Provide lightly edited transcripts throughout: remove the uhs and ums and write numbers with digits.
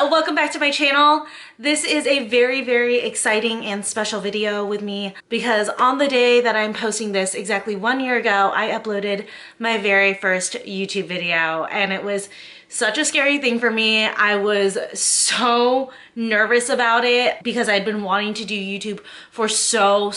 welcome back to my channel. This is a very exciting and special video with me because on the day that I'm posting this exactly 1 year ago, I uploaded my very first YouTube video, and it was such a scary thing for me. I was so nervous about it because I'd been wanting to do YouTube for so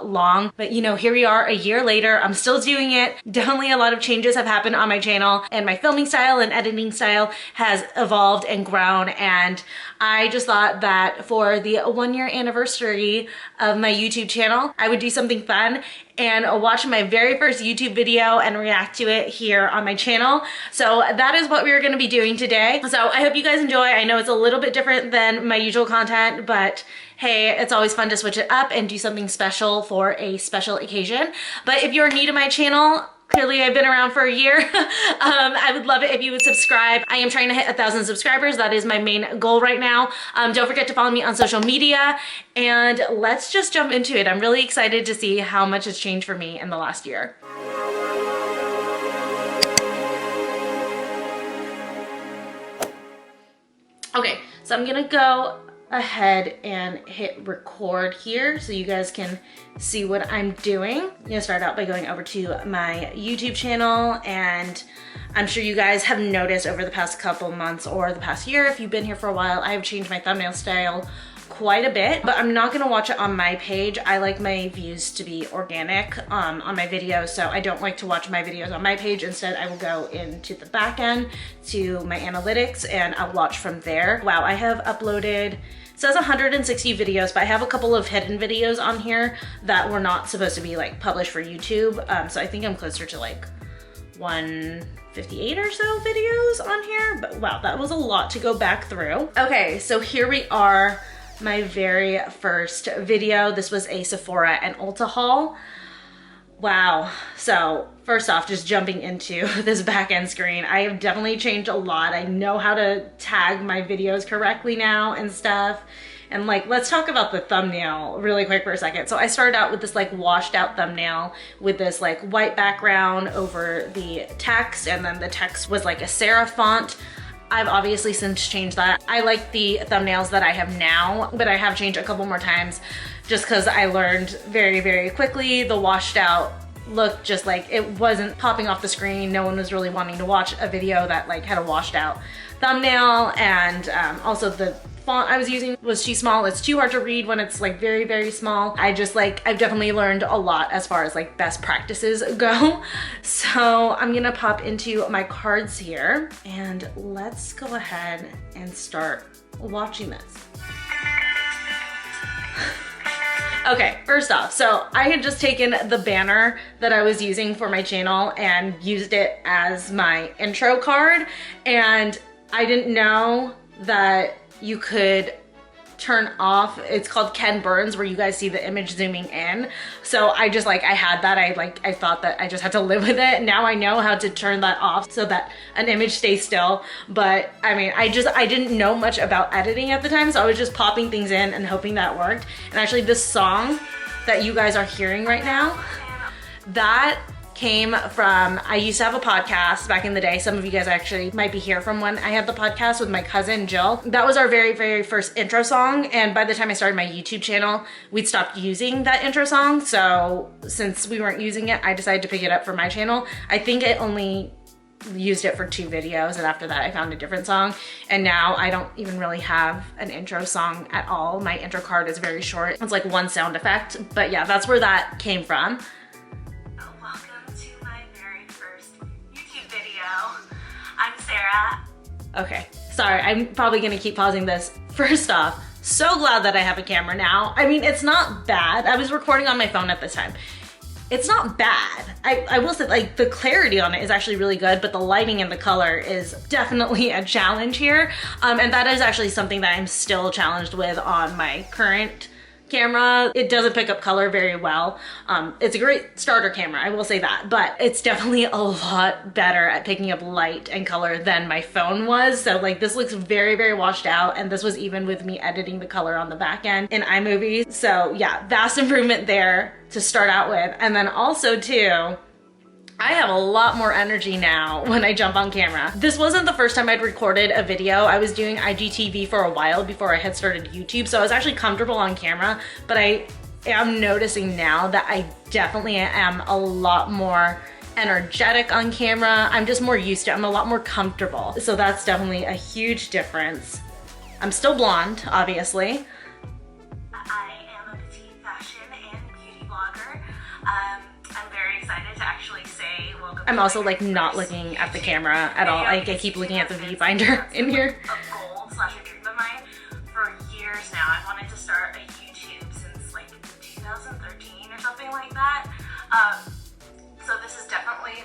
long. But you know, here we are a year later. I'm still doing it. Definitely a lot of changes have happened on my channel, and my filming style and editing style has evolved and grown. And I just thought that for the 1 year anniversary of my YouTube channel, I would do something fun and watch my very first YouTube video and react to it here on my channel. So that is what we're gonna be doing today. So I hope you guys enjoy. I know it's a little bit different than my usual content, but hey, it's always fun to switch it up and do something special for a special occasion. But if you're new to my channel, clearly I've been around for a year. I would love it if you would subscribe. I am trying to hit 1,000 subscribers. That is my main goal right now. Don't forget to follow me on social media, and let's just jump into it. I'm really excited to see how much has changed for me in the last year. Okay, so I'm gonna go ahead and hit record here so you guys can see what I'm doing. I'm gonna start out by going over to my YouTube channel, and I'm sure you guys have noticed over the past couple months or the past year, if you've been here for a while, I have changed my thumbnail style quite a bit, but I'm not gonna watch it on my page. I like my views to be organic on my videos, so I don't like to watch my videos on my page. Instead, I will go into the back end to my analytics and I'll watch from there. Wow, I have uploaded, it says 160 videos, but I have a couple of hidden videos on here that were not supposed to be like published for YouTube. So I think I'm closer to like 158 or so videos on here, but wow, that was a lot to go back through. Okay, so here we are. My very first video. This was a Sephora and Ulta haul. Wow. So first off, just jumping into this back end screen, I have definitely changed a lot. I know how to tag my videos correctly now and stuff. And like, let's talk about the thumbnail really quick for a second. So I started out with this like washed out thumbnail with this like white background over the text, and then the text was like a serif font. I've obviously since changed that. I like the thumbnails that I have now, but I have changed a couple more times just because I learned very quickly the washed out look, just like it wasn't popping off the screen. No one was really wanting to watch a video that like had a washed out thumbnail. And also the font I was using was too small. It's too hard to read when it's like very small. I've definitely learned a lot as far as like best practices go. So I'm gonna pop into my cards here and let's go ahead and start watching this. Okay, first off, so I had just taken the banner that I was using for my channel and used it as my intro card, and I didn't know that you could turn off, it's called Ken Burns, where you guys see the image zooming in. So I just like, I had that, I thought that I just had to live with it. Now I know how to turn that off so that an image stays still. But I mean, I didn't know much about editing at the time, so I was just popping things in and hoping that worked. And actually this song that you guys are hearing right now, that came from, I used to have a podcast back in the day. Some of you guys actually might be here from when I had the podcast with my cousin Jill. That was our very first intro song, and by the time I started my YouTube channel, we'd stopped using that intro song. So since we weren't using it, I decided to pick it up for my channel. I think I only used it for 2 videos, and after that I found a different song, and now I don't even really have an intro song at all. My intro card is very short. It's like one sound effect, but yeah, that's where that came from. Okay, sorry, I'm probably gonna keep pausing this. First off, so glad that I have a camera now. I mean, it's not bad. I was recording on my phone at this time. It's not bad. I will say, like, the clarity on it is actually really good, but the lighting and the color is definitely a challenge here. And that is actually something that I'm still challenged with on my current camera. It doesn't pick up color very well. It's a great starter camera, I will say that, but it's definitely a lot better at picking up light and color than my phone was. So like, this looks very washed out, and this was even with me editing the color on the back end in iMovie. So yeah, vast improvement there to start out with. And then also too, I have a lot more energy now when I jump on camera. This wasn't the first time I'd recorded a video. I was doing IGTV for a while before I had started YouTube, so I was actually comfortable on camera, but I am noticing now that I definitely am a lot more energetic on camera. I'm just more used to it. I'm a lot more comfortable. So that's definitely a huge difference. I'm still blonde, obviously. I am a petite fashion and beauty blogger. I'm very excited to actually say welcome. I'm also like not looking at the camera at all. Like I keep looking at the viewfinder in here. A goal slash a dream of mine for years now. I wanted to start a YouTube since like 2013 or something like that. So this is definitely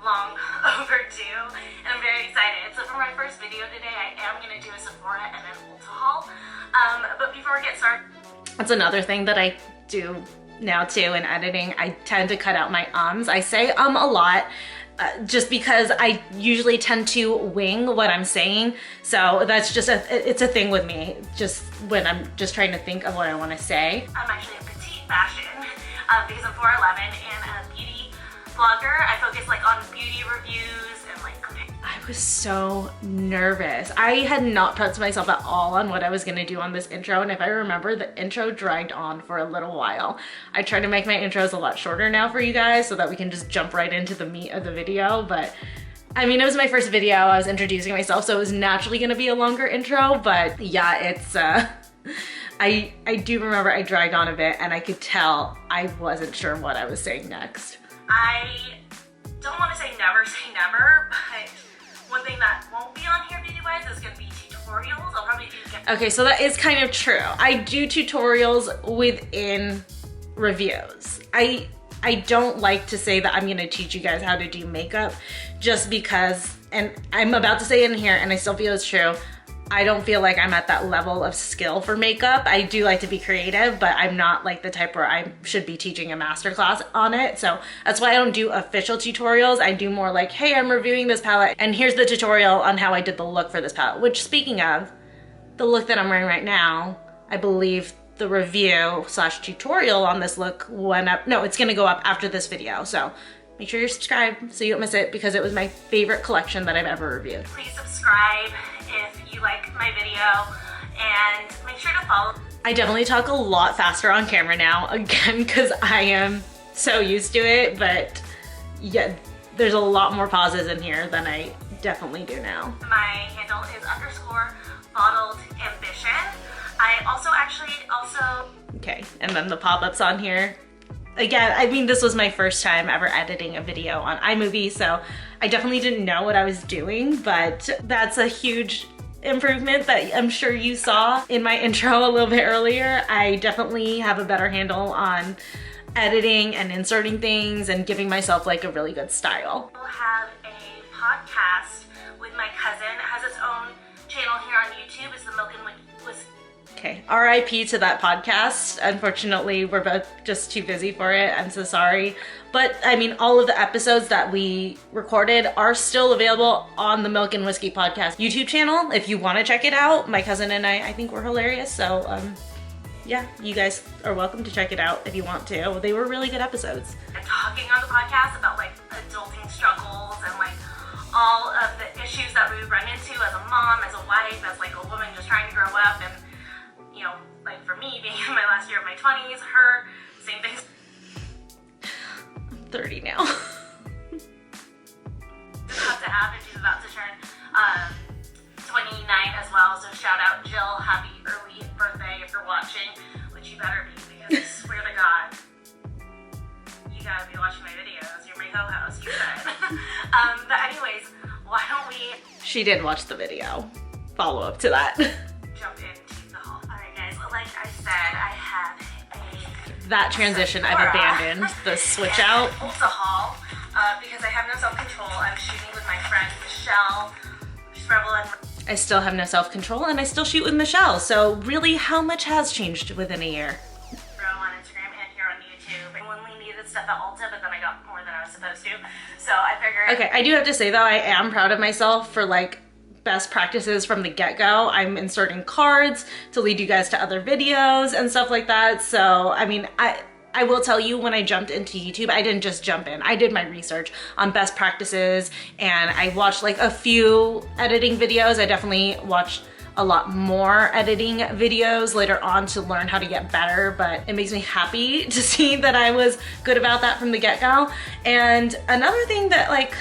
long overdue, and I'm very excited. So for my first video today, I am going to do a Sephora and an Ulta haul. But before we get started, that's another thing that I do now too in editing. I tend to cut out my ums. I say a lot just because I usually tend to wing what I'm saying. So that's just it's a thing with me, just when I'm just trying to think of what I want to say. I'm actually a petite fashion because I'm 4'11" and a beauty blogger. I focus like on beauty reviews and like I was so nervous. I had not prepped myself at all on what I was gonna do on this intro, and if I remember, the intro dragged on for a little while. I try to make my intros a lot shorter now for you guys so that we can just jump right into the meat of the video, but I mean, it was my first video. I was introducing myself, so it was naturally gonna be a longer intro, but yeah, it's I do remember I dragged on a bit and I could tell I wasn't sure what I was saying next. I don't want to say never, but one thing that won't be on here video-wise is going to be tutorials. I'll probably do. Okay, so that is kind of true. I do tutorials within reviews. I don't like to say that I'm going to teach you guys how to do makeup just because, and I'm about to say it in here and I still feel it's true, I don't feel like I'm at that level of skill for makeup. I do like to be creative, but I'm not like the type where I should be teaching a masterclass on it. So that's why I don't do official tutorials. I do more like, hey, I'm reviewing this palette and here's the tutorial on how I did the look for this palette, which speaking of, the look that I'm wearing right now, I believe the review slash tutorial on this look went up. No, it's gonna go up after this video. So make sure you're subscribed so you don't miss it because it was my favorite collection that I've ever reviewed. Please subscribe if you like my video and make sure to follow. I definitely talk a lot faster on camera now, again, because I am so used to it, but yeah, there's a lot more pauses in here than I definitely do now. My handle is _bottled ambition. I also okay, and then the pop-ups on here. Again, I mean, this was my first time ever editing a video on iMovie, so I definitely didn't know what I was doing, but that's a huge improvement that I'm sure you saw in my intro a little bit earlier. I definitely have a better handle on editing and inserting things and giving myself like a really good style. We'll have a podcast with my cousin. It has its own channel here on YouTube. It's the Milk and Whiskey. Okay, RIP to that podcast. Unfortunately, we're both just too busy for it. I'm so sorry. But I mean, all of the episodes that we recorded are still available on the Milk and Whiskey podcast YouTube channel. If you want to check it out, my cousin and I think we're hilarious. So yeah, you guys are welcome to check it out if you want to. They were really good episodes. I'm talking on the podcast about like adulting struggles and like all of the issues that we run into as a mom, as a wife, as like a woman just trying to grow up. And you know, like for me being in my last year of my 20s, her, same thing. I'm 30 now. Just have to have, and she's about to turn 29 as well, so shout out Jill, happy early birthday if you're watching, which you better be, because I swear to God, you gotta be watching my videos, you're my co-host, you said. But anyways, why don't we... She did watch the video. Follow up to that. Jump into the haul. Alright guys, like I said, I have a... That transition I've abandoned, the switch out. Ulta haul, because I have no self-control. I'm shooting with my friend Michelle. She's Rebel and... I still have no self-control and I still shoot with Michelle. So really, how much has changed within a year? On Instagram and here on YouTube. I only needed stuff at Ulta, but then I got more than I was supposed to. So I figured... Okay, I do have to say though, I am proud of myself for like best practices from the get-go. I'm inserting cards to lead you guys to other videos and stuff like that. So, I mean, I will tell you, when I jumped into YouTube, I didn't just jump in. I did my research on best practices, and I watched like a few editing videos. I definitely watched a lot more editing videos later on to learn how to get better, but it makes me happy to see that I was good about that from the get-go. And another thing that like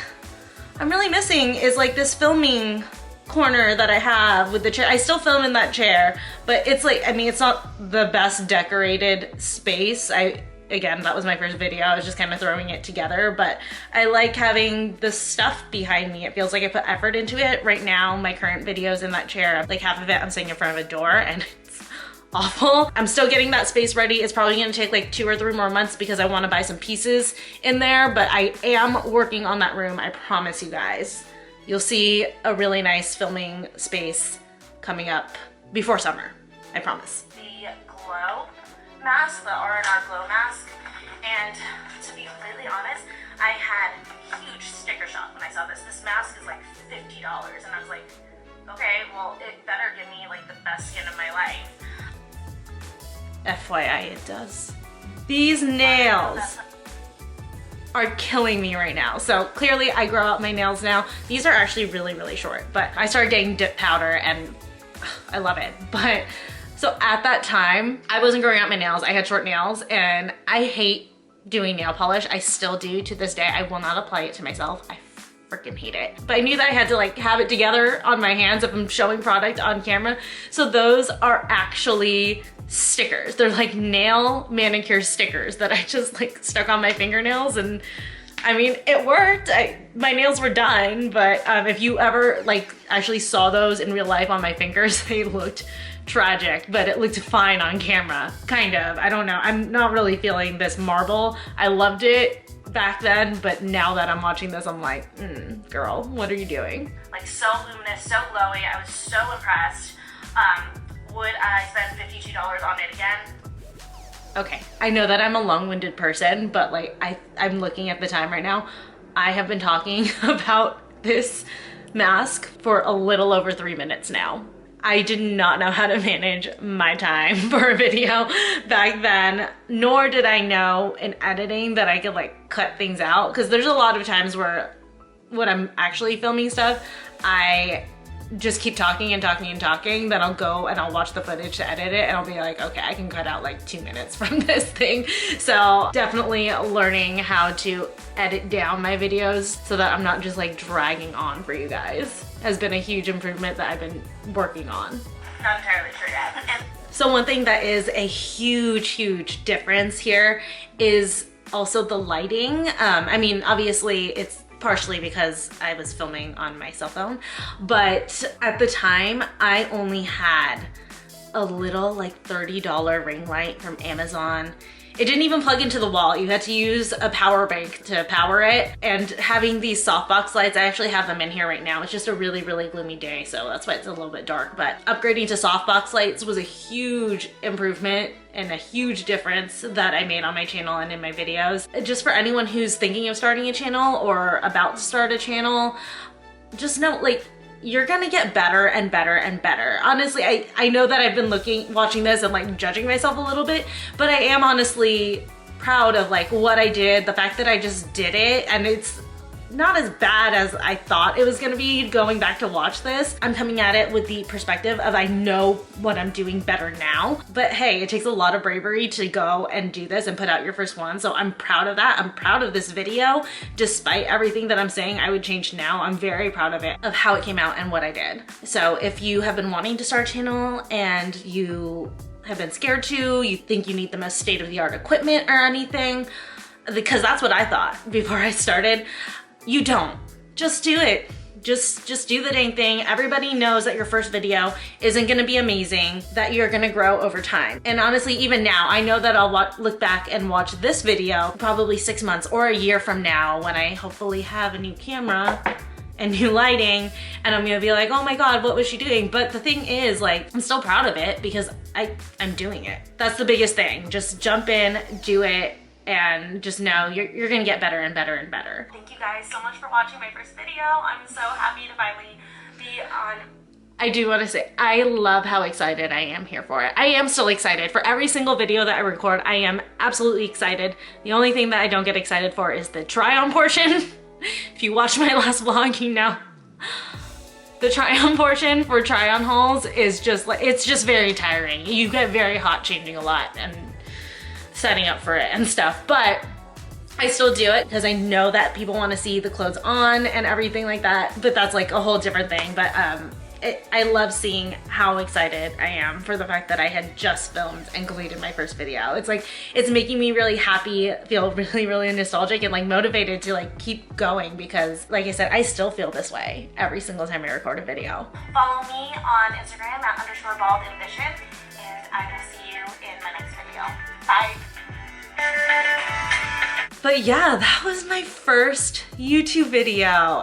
I'm really missing is like this filming corner that I have with the chair. I still film in that chair, but it's like, I mean, it's not the best decorated space. Again, that was my first video. I was just kind of throwing it together, but I like having the stuff behind me. It feels like I put effort into it. Right now, my current video's in that chair. Like half of it, I'm sitting in front of a door and it's awful. I'm still getting that space ready. It's probably gonna take like 2 or 3 more months because I wanna buy some pieces in there, but I am working on that room, I promise you guys. You'll see a really nice filming space coming up before summer, I promise. The glow mask, the R&R glow mask, and to be completely honest, I had huge sticker shock when I saw this. This mask is like $50, and I was like, okay, well, it better give me like the best skin of my life. FYI, it does. These nails are killing me right now. So clearly I grow out my nails now. These are actually really, really short, but I started getting dip powder and I love it. But so at that time, I wasn't growing out my nails. I had short nails and I hate doing nail polish. I still do to this day. I will not apply it to myself. I freaking hate it. But I knew that I had to like have it together on my hands if I'm showing product on camera. So those are actually stickers. They're like nail manicure stickers that I just like stuck on my fingernails, and I mean, it worked. My nails were done, but if you ever like actually saw those in real life on my fingers, they looked tragic, but it looked fine on camera, kind of. I don't know. I'm not really feeling this marble. I loved it back then, but now that I'm watching this, I'm like, girl, what are you doing? Like so luminous, so glowy. I was so impressed. Would I spend $52 on it again? Okay, I know that I'm a long-winded person, but like I'm looking at the time right now. I have been talking about this mask for a little over 3 minutes now. I did not know how to manage my time for a video back then, nor did I know in editing that I could like cut things out, because there's a lot of times where when I'm actually filming stuff, I just keep talking and talking and talking, then I'll go and I'll watch the footage to edit it and I'll be like, okay, I can cut out like 2 minutes from this thing. So definitely learning how to edit down my videos so that I'm not just like dragging on for you guys has been a huge improvement that I've been working on. Not entirely sure yet. So one thing that is a huge difference here is also the lighting. I mean, obviously it's partially because I was filming on my cell phone, but at the time I only had a little like $30 ring light from Amazon. It didn't even plug into the wall. You had to use a power bank to power it. And having these softbox lights, I actually have them in here right now. It's just a really gloomy day, so that's why it's a little bit dark. But upgrading to softbox lights was a huge improvement and a huge difference that I made on my channel and in my videos. Just for anyone who's thinking of starting a channel or about to start a channel, just know like, you're gonna get better and better and better. Honestly, I know that I've been watching this and like judging myself a little bit, but I am honestly proud of like what I did, the fact that I just did it, and it's not as bad as I thought it was gonna be going back to watch this. I'm coming at it with the perspective of I know what I'm doing better now, but hey, it takes a lot of bravery to go and do this and put out your first one. So I'm proud of that. I'm proud of this video. Despite everything that I'm saying I would change now, I'm very proud of it, of how it came out and what I did. So if you have been wanting to start a channel and you have been scared to, you think you need the most state-of-the-art equipment or anything, because that's what I thought before I started, you don't. Just do it. Just do the dang thing. Everybody knows that your first video isn't gonna be amazing, that you're gonna grow over time. And honestly, even now, I know that I'll look back and watch this video probably 6 months or a year from now when I hopefully have a new camera and new lighting, and I'm gonna be like, oh my God, what was she doing? But the thing is, like, I'm still proud of it because I'm doing it. That's the biggest thing. Just jump in, do it, and just know you're gonna get better and better and better. Thank you guys so much for watching my first video. I'm so happy to finally be on I do want to say, I love how excited I am here for it. I am still excited for every single video that I record. I am absolutely excited. The only thing that I don't get excited for is the try on portion. If you watch my last vlog, you know. The try on portion for try on hauls is just like, it's just very tiring. You get very hot changing a lot and setting up for it and stuff, but I still do it because I know that people want to see the clothes on and everything like that, but that's like a whole different thing. But I love seeing how excited I am for the fact that I had just filmed and completed my first video. It's like, it's making me really happy, feel really, really nostalgic and like motivated to like keep going because like I said, I still feel this way every single time I record a video. Follow me on Instagram at _baldambition and I will see you in my next video. Bye. But yeah, that was my first YouTube video.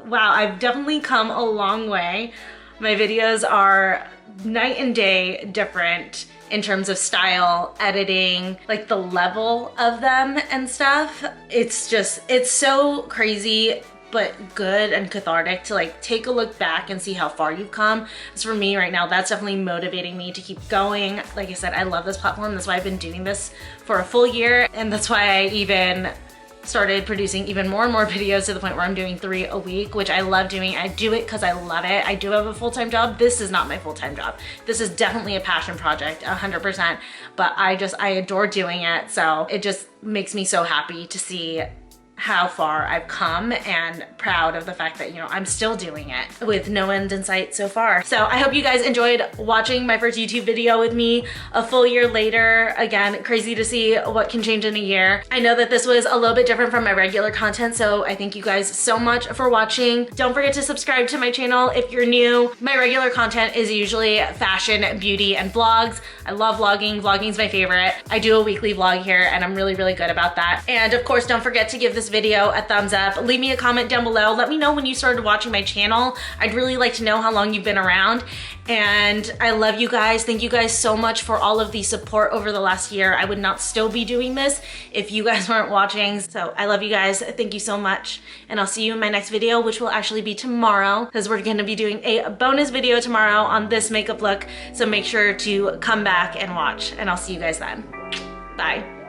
Wow, I've definitely come a long way. My videos are night and day different in terms of style, editing, like the level of them and stuff. It's so crazy, but good and cathartic to like take a look back and see how far you've come. So for me right now, that's definitely motivating me to keep going. Like I said, I love this platform. That's why I've been doing this for a full year. And that's why I even started producing even more and more videos to the point where I'm doing 3 a week, which I love doing. I do it because I love it. I do have a full-time job. This is not my full-time job. This is definitely a passion project, 100%, but I adore doing it. So it just makes me so happy to see how far I've come and proud of the fact that, you know, I'm still doing it with no end in sight so far. So I hope you guys enjoyed watching my first YouTube video with me a full year later. Again, crazy to see what can change in a year. I know that this was a little bit different from my regular content, so I thank you guys so much for watching. Don't forget to subscribe to my channel if you're new. My regular content is usually fashion, beauty, and vlogs. I love vlogging. Vlogging's my favorite. I do a weekly vlog here and I'm really, really good about that. And of course, don't forget to give this video a thumbs up. Leave me a comment down below. Let me know when you started watching my channel. I'd really like to know how long you've been around. And I love you guys. Thank you guys so much for all of the support over the last year. I would not still be doing this if you guys weren't watching. So I love you guys. Thank you so much. And I'll see you in my next video, which will actually be tomorrow because we're going to be doing a bonus video tomorrow on this makeup look. So make sure to come back and watch and I'll see you guys then. Bye.